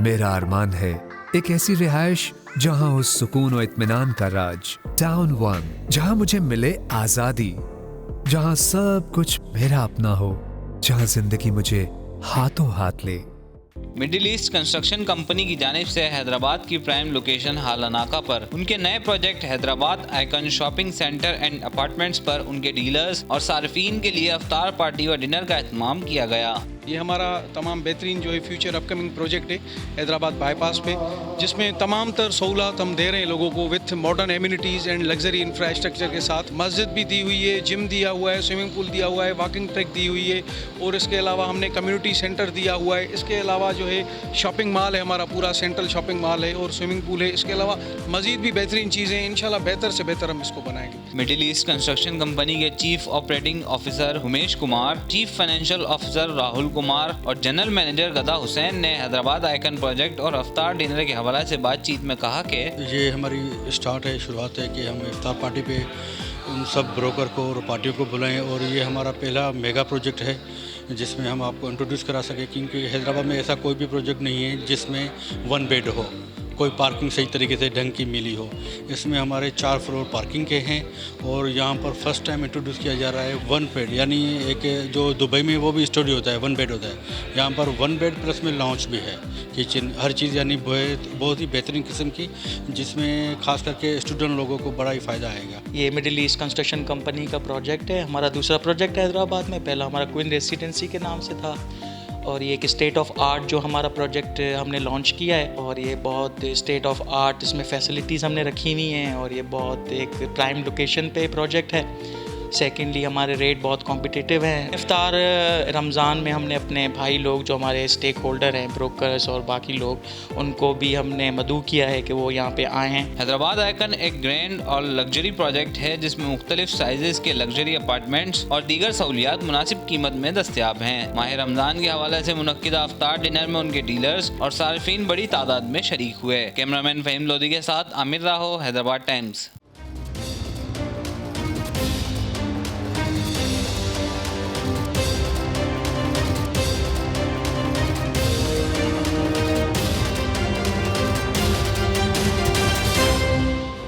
मेरा अरमान है एक ऐसी रिहाइश जहां हो सुकून और इत्मीनान का राज। टाउन वन, जहां मुझे मिले आजादी, जहां सब कुछ मेरा अपना हो, जहां जिंदगी मुझे हाथों हाथ ले। मिडिल ईस्ट कंस्ट्रक्शन कंपनी की जानिब से हैदराबाद की प्राइम लोकेशन हालानाका पर उनके नए project Hyderabad icon shopping centre and apartments पर उनके डीलर्स और सार्फिन के लिए अफ्तार पार्टी व डिनर का एहतमाम किया गया। ये हमारा तमाम बेहतरीन जो है फ्यूचर अपकमिंग प्रोजेक्ट है हैदराबाद बाईपास पे, जिसमें तमाम तर सहूलत हम दे रहे हैं लोगों को with modern amenities and luxury infrastructure के साथ। मस्जिद भी दी हुई है, जिम दिया हुआ है, स्विमिंग पूल दिया हुआ है, वॉकिंग ट्रैक दी हुई है और इसके अलावा हमने कम्युनिटी सेंटर दिया हुआ है। इसके अलावा जो है शॉपिंग मॉल है, हमारा पूरा सेंट्रल शॉपिंग मॉल है और स्विमिंग पूल है। इसके अलावा मज़ीद भी बेहतरीन चीज़ें हैं, इंशाल्लाह बेहतर से बेहतर हम इसको बनाएंगे। मिडिल ईस्ट कंस्ट्रक्शन कंपनी के chief operating officer Umesh Kumar, chief financial officer Rahul Kumar और जनरल मैनेजर गदा हुसैन ने हैदराबाद आइकन प्रोजेक्ट और अफ्तार डिनर के हवाले से बातचीत में कहा कि ये हमारी स्टार्ट है, शुरुआत है कि हम इफ्तार पार्टी पे उन सब ब्रोकर को और पार्टियों को बुलाएं और ये हमारा पहला मेगा प्रोजेक्ट है जिसमें हम आपको इंट्रोड्यूस करा सकें, क्योंकि हैदराबाद में ऐसा कोई भी प्रोजेक्ट नहीं है जिसमें वन बेड हो, कोई पार्किंग सही तरीके से ढंग की मिली हो। इसमें हमारे 4 फ्लोर पार्किंग के हैं और यहाँ पर फर्स्ट टाइम इंट्रोड्यूस किया जा रहा है वन बेड, यानी एक जो दुबई में वो भी स्टूडियो होता है, वन बेड होता है, यहाँ पर वन बेड प्लस में लॉन्च भी है, किचन, हर चीज़, यानी बहुत ही बेहतरीन किस्म की, जिसमें खास करके स्टूडेंट लोगों को बड़ा ही फ़ायदा आएगा। ये मिडिल ईस्ट कंस्ट्रक्शन कंपनी का प्रोजेक्ट है, हमारा दूसरा प्रोजेक्ट है हैदराबाद में। पहला हमारा क्वीन रेसिडेंसी के नाम से था और ये एक स्टेट ऑफ आर्ट जो हमारा प्रोजेक्ट हमने लॉन्च किया है और ये बहुत स्टेट ऑफ आर्ट, इसमें फैसिलिटीज़ हमने रखी हुई हैं और ये बहुत एक प्राइम लोकेशन पे प्रोजेक्ट है। सेकेंडली हमारे रेट बहुत कॉम्पिटिटिव हैं। इफ्तार रमज़ान में हमने अपने भाई लोग जो हमारे स्टेक होल्डर हैं, ब्रोकर्स और बाकी लोग, उनको भी हमने मदऊ किया है कि वो यहाँ पे आए हैं। हैदराबाद आइकन एक ग्रैंड और लग्जरी प्रोजेक्ट है जिसमें मुख्तलिफ साइजेस के लग्जरी अपार्टमेंट्स और दीगर सहूलियात मुनासिब कीमत में दस्तियाब हैं। माह रमज़ान के हवाले से मुनक्किदा अफ्तार डिनर में उनके डीलर्स और सार्फिन बड़ी तादाद में शरीक हुए। कैमरामैन फ़हीम लोधी के साथ आमिर राहो, हैदराबाद टाइम्स।